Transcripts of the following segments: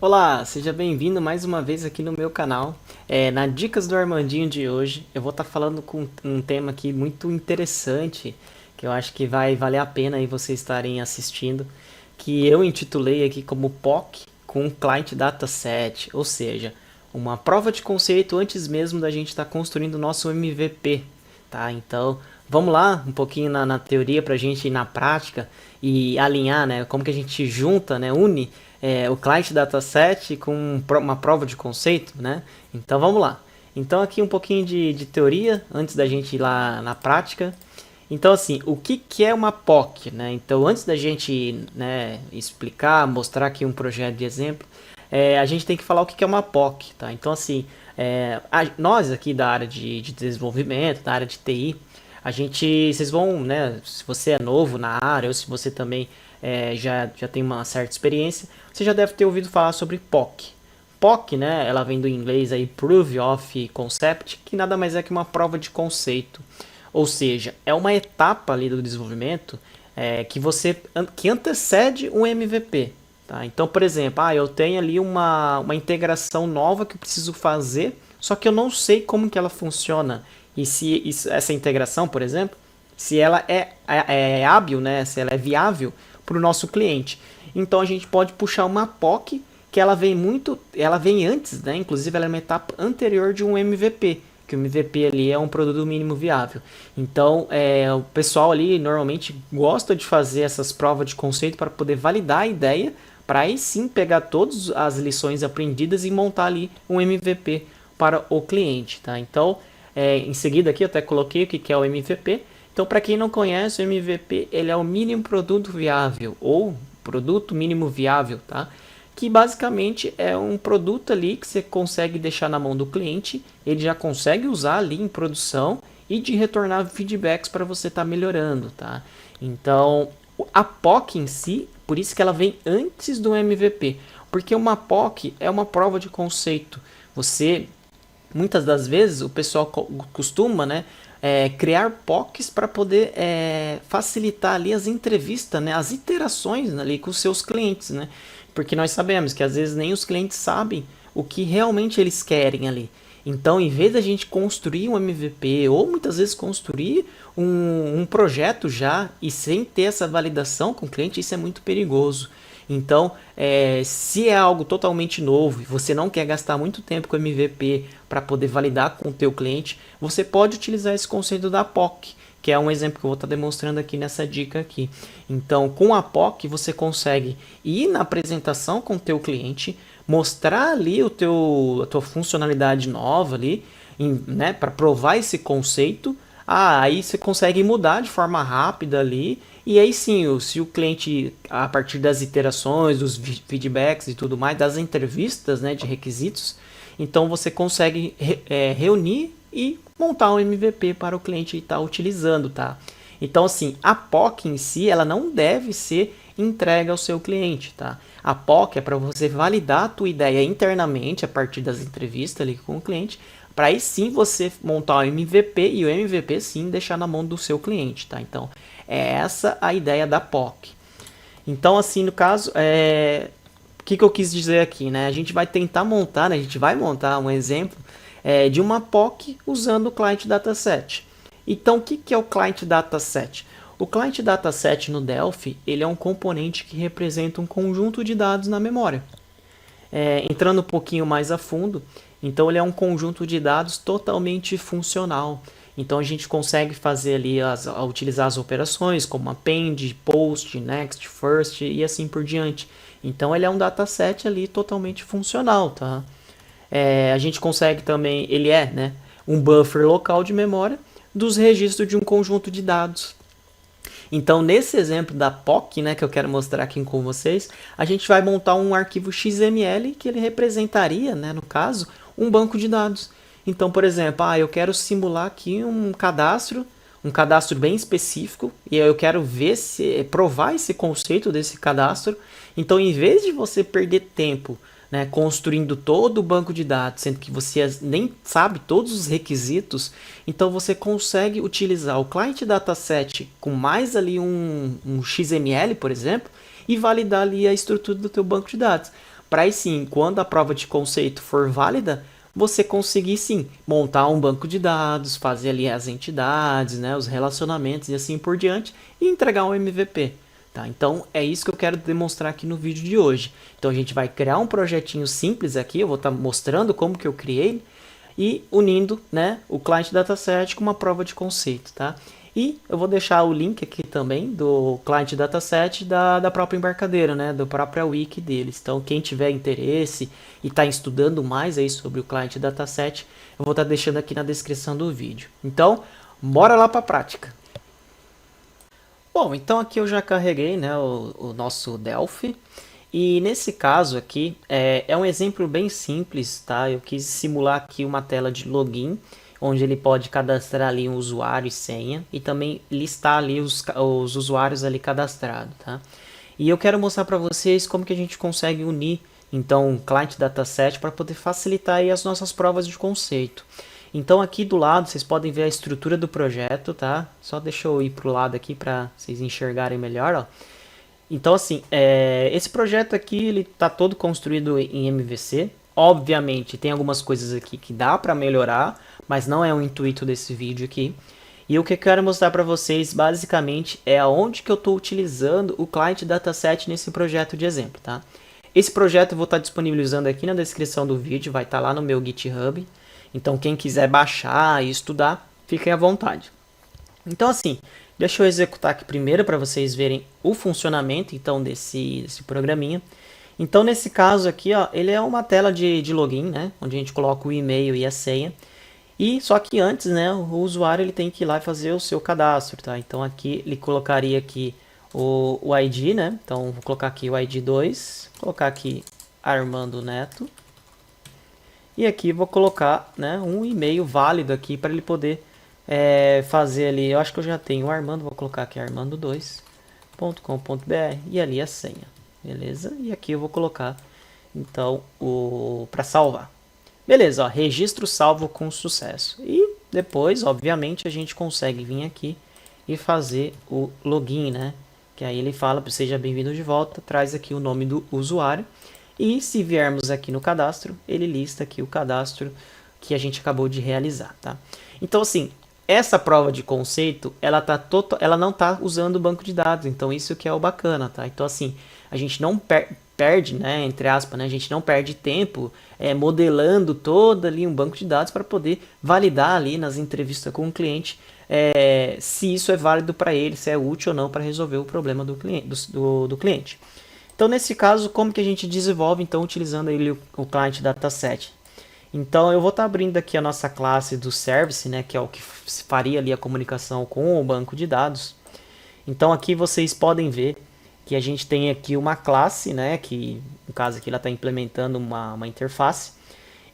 Olá, seja bem-vindo mais uma vez aqui no meu canal. Na Dicas do Armandinho de hoje, eu vou estar falando com um tema aqui muito interessante, que eu acho que vai valer a pena aí vocês estarem assistindo, que eu intitulei aqui como POC com Client Dataset, ou seja, uma prova de conceito antes mesmo da gente estar construindo o nosso MVP, tá? Então, vamos lá um pouquinho na teoria para a gente ir na prática e alinhar, né? Como que a gente junta, né? Une o client dataset com uma prova de conceito, né? Então, vamos lá. Então, aqui um pouquinho de teoria antes da gente ir lá na prática. Então, assim, o que é uma POC, né? Então, antes da gente, né, explicar, mostrar aqui um projeto de exemplo, a gente tem que falar o que é uma POC, tá? Então, assim, nós aqui da área de desenvolvimento, da área de TI, vocês vão, né, se você é novo na área ou se você também já tem uma certa experiência, você já deve ter ouvido falar sobre POC. POC, né, ela vem do inglês aí, Proof of Concept, que nada mais é que uma prova de conceito. Ou seja, é uma etapa ali do desenvolvimento que antecede um MVP. Tá? Então, por exemplo, eu tenho ali uma integração nova que eu preciso fazer, só que eu não sei como que ela funciona. E se essa integração, por exemplo, se ela é hábil, né, se ela é viável para o nosso cliente. Então a gente pode puxar uma POC que ela vem antes, né? Inclusive ela é uma etapa anterior de um MVP, que o MVP ali é um produto mínimo viável. Então, o pessoal ali normalmente gosta de fazer essas provas de conceito para poder validar a ideia, para aí sim pegar todas as lições aprendidas e montar ali um MVP para o cliente, tá? Então, em seguida aqui eu até coloquei o que é o MVP. Então, para quem não conhece, o MVP ele é o mínimo produto viável ou produto mínimo viável, tá? Que basicamente é um produto ali que você consegue deixar na mão do cliente, ele já consegue usar ali em produção e de retornar feedbacks para você estar melhorando, tá? Então, a POC em si, por isso que ela vem antes do MVP, porque uma POC é uma prova de conceito. Muitas das vezes, o pessoal costuma, né, criar POCs para poder facilitar ali as entrevistas, né, as interações ali com os seus clientes, né? Porque nós sabemos que às vezes nem os clientes sabem o que realmente eles querem ali. Então, em vez da gente construir um MVP ou muitas vezes construir um projeto já e sem ter essa validação com o cliente, isso é muito perigoso. Então, se é algo totalmente novo e você não quer gastar muito tempo com MVP para poder validar com o teu cliente, você pode utilizar esse conceito da POC, que é um exemplo que eu vou estar demonstrando aqui nessa dica aqui. Então, com a POC, você consegue ir na apresentação com o teu cliente, mostrar ali a tua funcionalidade nova ali, né, para provar esse conceito. Aí você consegue mudar de forma rápida ali. E aí sim, se o cliente, a partir das iterações, dos feedbacks e tudo mais, das entrevistas, né, de requisitos, então você consegue reunir e montar um MVP para o cliente estar utilizando, tá? Então, assim, a POC em si, ela não deve ser entregue ao seu cliente, tá? A POC é para você validar a tua ideia internamente a partir das entrevistas ali com o cliente, para aí sim você montar o MVP e o MVP sim deixar na mão do seu cliente, tá? Então, é essa a ideia da POC. Então, assim, no caso, o que eu quis dizer aqui, né? A gente vai tentar montar, né? A gente vai montar um exemplo de uma POC usando o Client Dataset. Então, o que é o Client Dataset? O Client Dataset no Delphi, ele é um componente que representa um conjunto de dados na memória. Entrando um pouquinho mais a fundo, então ele é um conjunto de dados totalmente funcional. Então a gente consegue fazer ali, utilizar as operações como append, post, next, first e assim por diante. Então ele é um dataset ali totalmente funcional, tá? A gente consegue também, ele é, né, um buffer local de memória dos registros de um conjunto de dados. Então, nesse exemplo da POC, né, que eu quero mostrar aqui com vocês, a gente vai montar um arquivo XML que ele representaria, né, no caso, um banco de dados. Então, por exemplo, eu quero simular aqui um cadastro bem específico, e eu quero provar esse conceito desse cadastro. Então, em vez de você perder tempo, né, construindo todo o banco de dados, sendo que você nem sabe todos os requisitos, então você consegue utilizar o Client Dataset com mais ali um XML, por exemplo, e validar ali a estrutura do teu banco de dados. para aí sim, quando a prova de conceito for válida, você conseguir sim montar um banco de dados, fazer ali as entidades, né, os relacionamentos e assim por diante e entregar um MVP. Tá? Então é isso que eu quero demonstrar aqui no vídeo de hoje. Então a gente vai criar um projetinho simples aqui, eu vou estar mostrando como que eu criei e unindo, né, o client dataset com uma prova de conceito, tá? E eu vou deixar o link aqui também do client dataset da própria embarcadeira, né, da própria wiki deles. Então quem tiver interesse e está estudando mais aí sobre o client dataset, eu vou estar deixando aqui na descrição do vídeo. Então, bora lá para a prática. Bom, então aqui eu já carreguei, né, o nosso Delphi. E nesse caso aqui, é um exemplo bem simples, tá? Eu quis simular aqui uma tela de login, onde ele pode cadastrar ali um usuário e senha, e também listar ali os usuários ali cadastrados, tá? E eu quero mostrar para vocês como que a gente consegue unir, então, um client dataset para poder facilitar aí as nossas provas de conceito. Então aqui do lado vocês podem ver a estrutura do projeto, tá? Só deixa eu ir pro lado aqui para vocês enxergarem melhor, ó. Então, assim, esse projeto aqui, ele tá todo construído em MVC. Obviamente, tem algumas coisas aqui que dá para melhorar, mas não é o intuito desse vídeo aqui. E o que eu quero mostrar para vocês, basicamente, é aonde que eu estou utilizando o Client Dataset nesse projeto de exemplo, tá? Esse projeto eu vou estar disponibilizando aqui na descrição do vídeo, vai estar lá no meu GitHub. Então, quem quiser baixar e estudar, fiquem à vontade. Então, assim, deixa eu executar aqui primeiro para vocês verem o funcionamento então desse programinha. Então, nesse caso aqui, ó, ele é uma tela de login, né, onde a gente coloca o e-mail e a senha. E só que antes, né, o usuário ele tem que ir lá e fazer o seu cadastro, tá? Então aqui ele colocaria aqui o ID, né? Então vou colocar aqui o ID 2, colocar aqui Armando Neto. E aqui vou colocar, né, um e-mail válido aqui para ele poder fazer ali. Eu acho que eu já tenho o Armando, vou colocar aqui armando2.com.br e ali a senha, beleza? E aqui eu vou colocar então para salvar. Beleza, ó, registro salvo com sucesso. E depois, obviamente, a gente consegue vir aqui e fazer o login, né? Que aí ele fala, seja bem-vindo de volta, traz aqui o nome do usuário. E se viermos aqui no cadastro, ele lista aqui o cadastro que a gente acabou de realizar, tá? Então, assim, essa prova de conceito, ela não está usando o banco de dados, então isso que é o bacana, tá? Então, assim, a gente não perde, né, entre aspas, né, a gente não perde tempo modelando todo ali um banco de dados para poder validar ali nas entrevistas com o cliente se isso é válido para ele, se é útil ou não para resolver o problema do cliente, do cliente. Então, nesse caso, como que a gente desenvolve, então, utilizando ele, o Client Dataset? Então, eu vou estar abrindo aqui a nossa classe do Service, né, que é o que faria ali a comunicação com o banco de dados. Então, aqui vocês podem ver que a gente tem aqui uma classe, né, que no caso aqui ela está implementando uma interface.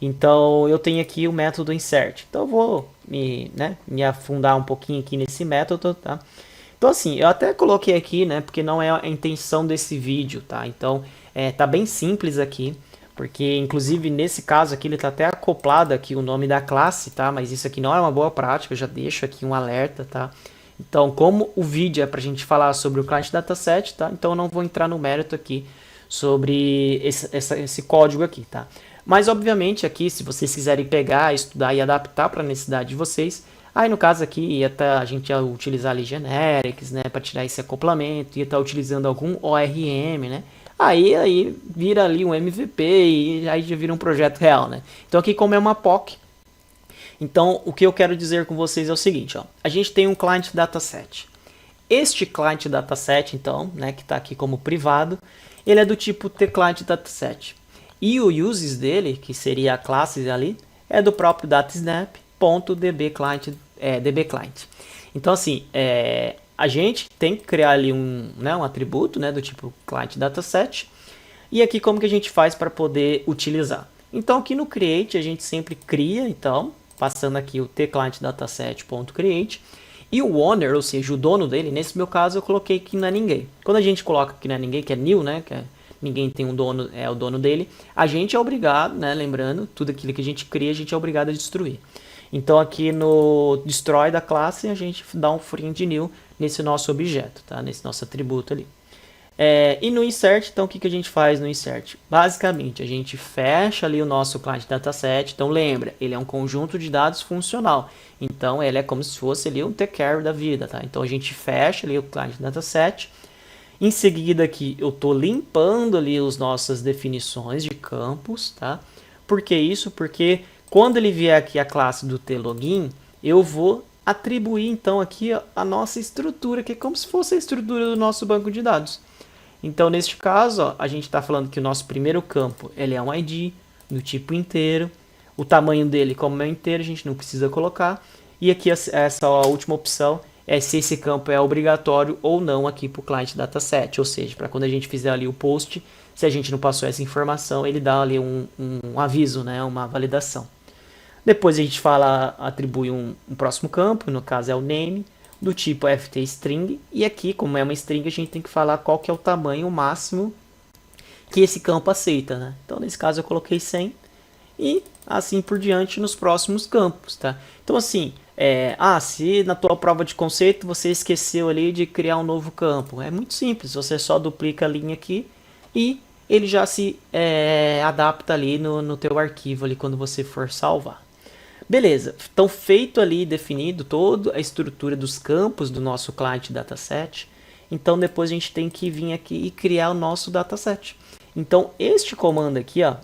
Então, eu tenho aqui o método insert. Então, eu vou me afundar um pouquinho aqui nesse método, tá? Então, assim, eu até coloquei aqui, né, porque não é a intenção desse vídeo, tá? Então, tá bem simples aqui, porque, inclusive, nesse caso aqui, ele tá até acoplado aqui o nome da classe, tá? Mas isso aqui não é uma boa prática, eu já deixo aqui um alerta, tá? Então, como o vídeo é pra gente falar sobre o Client Dataset, tá? Então, eu não vou entrar no mérito aqui sobre esse código aqui, tá? Mas, obviamente, aqui, se vocês quiserem pegar, estudar e adaptar para a necessidade de vocês, aí no caso aqui a gente ia utilizar ali generics, né, para tirar esse acoplamento, ia estar utilizando algum ORM, né? Aí vira ali um MVP e aí já vira um projeto real, né? Então aqui como é uma POC, então o que eu quero dizer com vocês é o seguinte, ó, a gente tem um client dataset. Este client dataset, então, né, que está aqui como privado, ele é do tipo tclient dataset. E o uses dele, que seria a classe ali, é do próprio datasnap.dbclient. dbclient. Então, assim, a gente tem que criar ali um atributo, né, do tipo client dataset. E aqui como que a gente faz para poder utilizar? Então, aqui no create a gente sempre cria, então, passando aqui o tclient dataset.create. E o owner, ou seja, o dono dele, nesse meu caso eu coloquei que não é ninguém. Quando a gente coloca que não é ninguém, que é new, né, que ninguém tem um dono, é o dono dele, a gente é obrigado, né, lembrando, tudo aquilo que a gente cria, a gente é obrigado a destruir. Então aqui no destroy da classe, a gente dá um friend new nesse nosso objeto, tá, nesse nosso atributo ali. E no insert, então o que a gente faz no insert? Basicamente, a gente fecha ali o nosso client dataset. Então lembra, ele é um conjunto de dados funcional. Então ele é como se fosse ali um tcare da vida, tá? Então a gente fecha ali o client dataset. Em seguida aqui eu estou limpando ali as nossas definições de campos, tá? Por que isso? Porque quando ele vier aqui a classe do tlogin, eu vou atribuir então aqui a nossa estrutura, que é como se fosse a estrutura do nosso banco de dados. Então, neste caso, ó, a gente está falando que o nosso primeiro campo ele é um ID do tipo inteiro. O tamanho dele, como é inteiro, a gente não precisa colocar. E aqui essa última opção é se esse campo é obrigatório ou não aqui para o client dataset. Ou seja, para quando a gente fizer ali o post, se a gente não passou essa informação, ele dá ali um aviso, né, uma validação. Depois a gente atribui um próximo campo, no caso é o name, do tipo ftstring, e aqui, como é uma string, a gente tem que falar qual que é o tamanho máximo que esse campo aceita, né? Então, nesse caso, eu coloquei 100, e assim por diante nos próximos campos, tá? Então, assim, se na tua prova de conceito você esqueceu ali de criar um novo campo, é muito simples, você só duplica a linha aqui e ele já se adapta ali no teu arquivo ali quando você for salvar. Beleza, então feito ali, definido toda a estrutura dos campos do nosso client dataset, então depois a gente tem que vir aqui e criar o nosso dataset. Então este comando aqui, ó,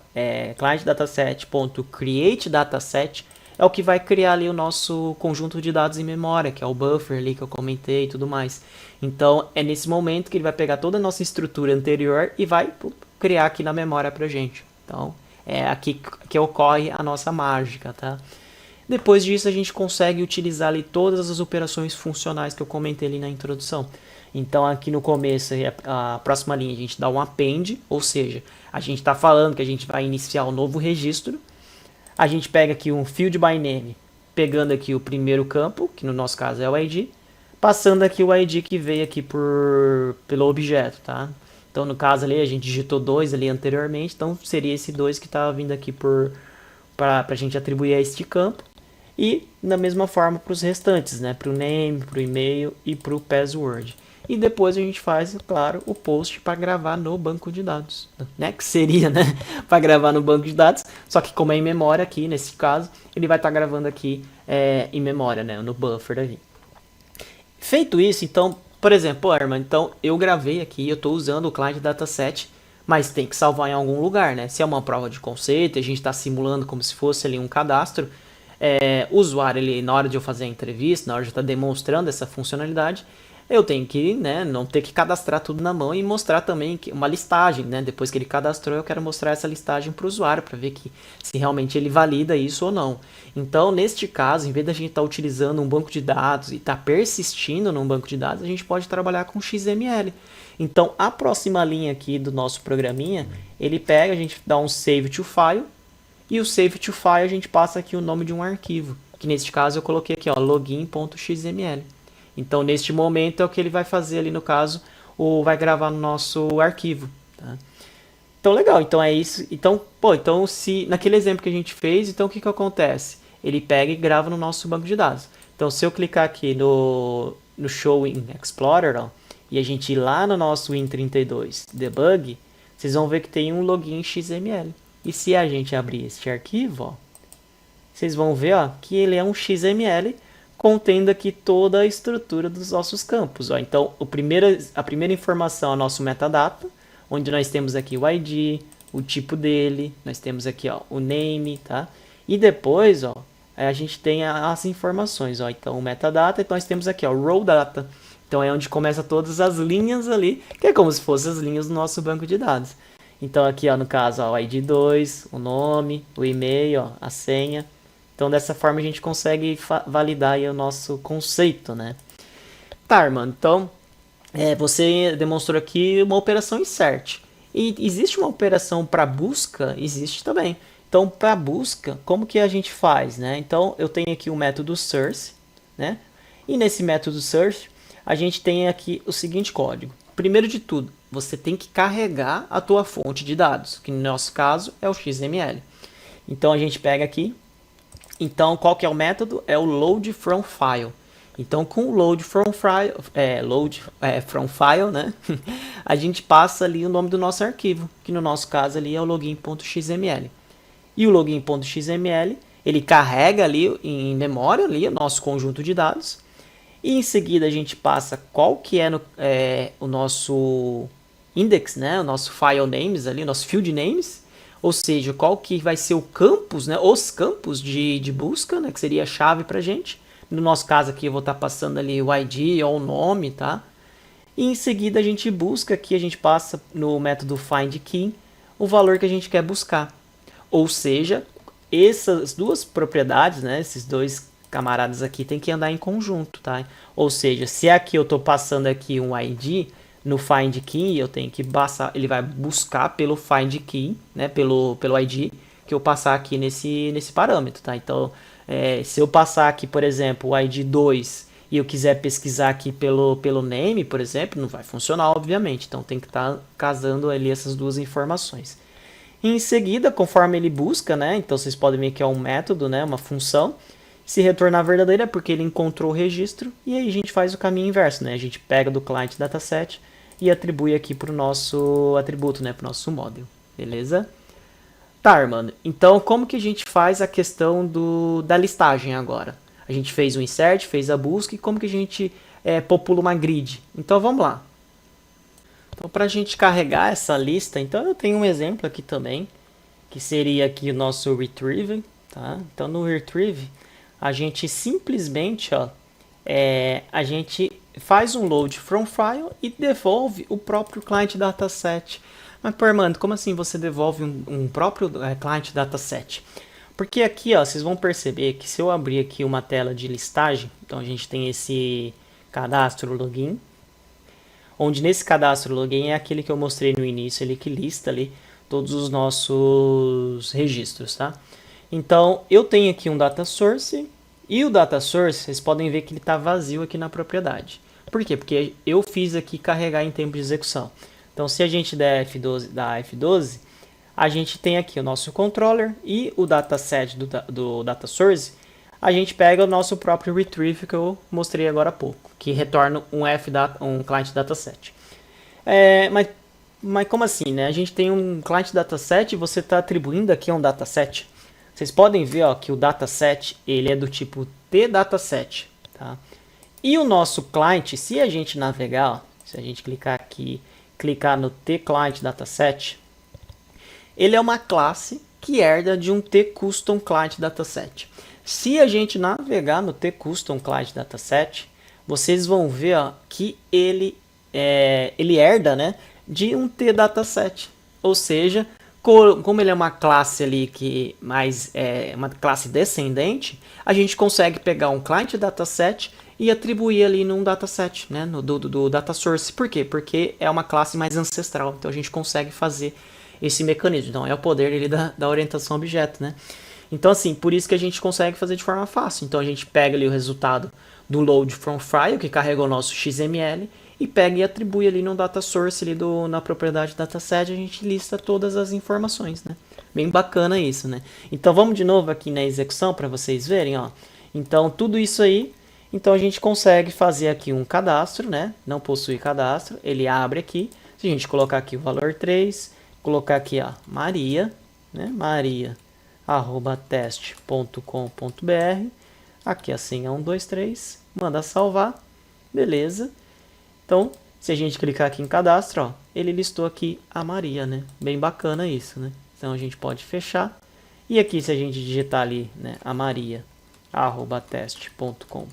client dataset.create dataset, é o que vai criar ali o nosso conjunto de dados em memória, que é o buffer ali que eu comentei e tudo mais. Então é nesse momento que ele vai pegar toda a nossa estrutura anterior e vai criar aqui na memória pra gente. Então é aqui que ocorre a nossa mágica, tá? Depois disso, a gente consegue utilizar ali todas as operações funcionais que eu comentei ali na introdução. Então, aqui no começo, a próxima linha, a gente dá um append, ou seja, a gente está falando que a gente vai iniciar um novo registro. A gente pega aqui um field by name, pegando aqui o primeiro campo, que no nosso caso é o ID, passando aqui o ID que veio aqui pelo objeto, tá? Então, no caso ali, a gente digitou 2 ali anteriormente, então seria esse 2 que estava vindo aqui para a gente atribuir a este campo. E da mesma forma para os restantes, né? Para o name, para o e-mail e para o password. E depois a gente faz, claro, o post para gravar no banco de dados, né? Que seria, né? Para gravar no banco de dados, só que como é em memória aqui, nesse caso, ele vai estar gravando aqui em memória, né? No buffer ali. Feito isso, então, por exemplo, Arma, então eu gravei aqui, eu estou usando o client dataset, mas tem que salvar em algum lugar, né? Se é uma prova de conceito, a gente está simulando como se fosse ali um cadastro, o usuário, ele, na hora de eu fazer a entrevista, na hora de eu estar demonstrando essa funcionalidade, eu tenho que, né, não ter que cadastrar tudo na mão e mostrar também uma listagem, né? Depois que ele cadastrou, eu quero mostrar essa listagem para o usuário, para ver se realmente ele valida isso ou não. Então, neste caso, em vez da gente estar utilizando um banco de dados e estar persistindo num banco de dados, a gente pode trabalhar com XML. Então, a próxima linha aqui do nosso programinha, ele pega, a gente dá um save to file, e o save to file a gente passa aqui o nome de um arquivo, que neste caso eu coloquei aqui, ó, login.xml. Então, neste momento é o que ele vai fazer ali no caso, ou vai gravar no nosso arquivo, tá? Então, legal, então é isso. Então, então se naquele exemplo que a gente fez, então o que acontece? Ele pega e grava no nosso banco de dados. Então, se eu clicar aqui no Show in Explorer, ó, e a gente ir lá no nosso Win32 Debug, vocês vão ver que tem um login XML. E se a gente abrir este arquivo, ó, vocês vão ver, ó, que ele é um XML contendo aqui toda a estrutura dos nossos campos. Ó. Então, a primeira informação é o nosso metadata, onde nós temos aqui o ID, o tipo dele, nós temos aqui, ó, o name, tá? E depois, ó, a gente tem as informações, ó. Então, o metadata, então nós temos aqui, ó, o raw data. Então, é onde começa todas as linhas ali, que é como se fossem as linhas do nosso banco de dados. Então, aqui, ó, no caso, ó, o ID2, o nome, o e-mail, ó, a senha. Então, dessa forma, a gente consegue validar aí o nosso conceito, né? Tá, irmão, então, você demonstrou aqui uma operação insert. E existe uma operação para busca? Existe também. Então, para busca, como que a gente faz, né? Então, eu tenho aqui o método source, né? E nesse método source, a gente tem aqui o seguinte código. Primeiro de tudo, você tem que carregar a tua fonte de dados, que no nosso caso é o XML. Então, a gente pega aqui. Então, qual que é o método? É o load from file. Então, com o from file, né? A gente passa ali o nome do nosso arquivo, que no nosso caso ali é o login.xml. E o login.xml, ele carrega ali em memória ali o nosso conjunto de dados. E em seguida a gente passa qual que é o nosso index, né? O nosso file names ali, o nosso field names. Ou seja, qual que vai ser o campus, né? Os campos de busca, né? Que seria a chave pra gente. No nosso caso aqui eu vou estar passando ali o ID ou o nome, tá? E em seguida a gente busca aqui, a gente passa no método findKey o valor que a gente quer buscar. Ou seja, essas duas propriedades, né, esses dois camaradas aqui tem que andar em conjunto, tá? Ou seja, se aqui eu estou passando aqui um ID no findKey, eu tenho que passar, ele vai buscar pelo findKey, né, pelo ID que eu passar aqui nesse parâmetro, tá? Então, se eu passar aqui, por exemplo, o ID 2 e eu quiser pesquisar aqui pelo name, por exemplo, não vai funcionar, obviamente. Então, tem que estar casando ali essas duas informações. E em seguida, conforme ele busca, né? Então, vocês podem ver que é um método, né? Uma função. Se retornar verdadeiro é porque ele encontrou o registro. E aí a gente faz o caminho inverso, né? A gente pega do client dataset e atribui aqui para o nosso atributo, né? Para o nosso model. Beleza? Tá, Armando. Então, como que a gente faz a questão da listagem agora? A gente fez o insert, fez a busca e como que a gente popula uma grid? Então, vamos lá. Então, para a gente carregar essa lista, então eu tenho um exemplo aqui também, que seria aqui o nosso retrieve, tá? Então, no retrieve, a gente simplesmente, ó, a gente faz um load from file e devolve o próprio client dataset. Mas, pô, Armando, como assim você devolve um próprio client dataset? Porque aqui, ó, vocês vão perceber que se eu abrir aqui uma tela de listagem, então a gente tem esse cadastro login, onde nesse cadastro login é aquele que eu mostrei no início, ali que lista ali todos os nossos registros, tá? Então, eu tenho aqui um data source e o data source, vocês podem ver que ele está vazio aqui na propriedade. Por quê? Porque eu fiz aqui carregar em tempo de execução. Então, se a gente der F12, dá F12, a gente tem aqui o nosso controller e o dataset do data source. A gente pega o nosso próprio retrieve que eu mostrei agora há pouco, que retorna um client dataset. Mas como assim, né? A gente tem um client dataset e você está atribuindo aqui a um dataset. Vocês podem ver, ó, que o dataset ele é do tipo tDataset, tá? E o nosso client, se a gente navegar, ó, se a gente clicar aqui, clicar no tClientDataset, ele é uma classe que herda de um tCustomClientDataset. Se a gente navegar no tCustomClientDataset, vocês vão ver, ó, que ele herda, né, de um tDataset. Ou seja, como ele é uma classe ali que mais uma classe descendente, a gente consegue pegar um client dataset e atribuir ali num dataset, né, do data source. Por quê? Porque é uma classe mais ancestral, então a gente consegue fazer esse mecanismo. Então é o poder ali da orientação objeto, né? Então assim, por isso que a gente consegue fazer de forma fácil. Então a gente pega ali o resultado do load from file, que carrega o nosso XML, e pega e atribui ali no data source ali na propriedade dataset, a gente lista todas as informações, né? Bem bacana isso, né? Então vamos de novo aqui na execução para vocês verem, ó. Então tudo isso aí, então a gente consegue fazer aqui um cadastro, né? Não possui cadastro, ele abre aqui. Se a gente colocar aqui o valor 3, colocar aqui, ó, Maria, né? maria@teste.com.br. Aqui a senha 123, manda salvar, beleza? Então, se a gente clicar aqui em cadastro, ó, ele listou aqui a Maria, né? Bem bacana isso, né? Então a gente pode fechar. E aqui se a gente digitar ali, né, a maria@teste.com.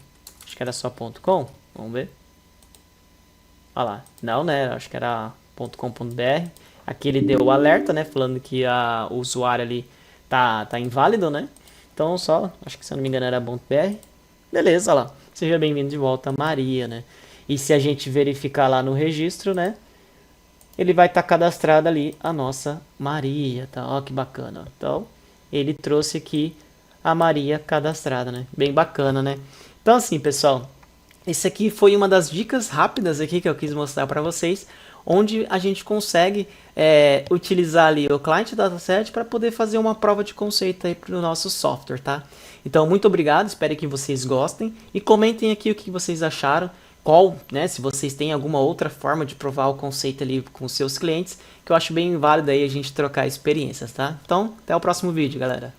Acho que era só .com, vamos ver. Olha lá, não, né? Acho que era .com.br. Aqui ele deu o alerta, né, falando que o usuário ali tá inválido, né? Então só, acho que se eu não me engano era .br. Beleza, olha lá. Seja bem-vindo de volta, Maria, né? E se a gente verificar lá no registro, né, ele vai estar cadastrado ali a nossa Maria, tá? Ó, que bacana. Então, ele trouxe aqui a Maria cadastrada, né? Bem bacana, né? Então, assim, pessoal, esse aqui foi uma das dicas rápidas aqui que eu quis mostrar para vocês, onde a gente consegue utilizar ali o Client Dataset para poder fazer uma prova de conceito aí para o nosso software, tá? Então, muito obrigado, espero que vocês gostem e comentem aqui o que vocês acharam, se vocês têm alguma outra forma de provar o conceito ali com seus clientes, que eu acho bem válido aí a gente trocar experiências, tá? Então, até o próximo vídeo, galera.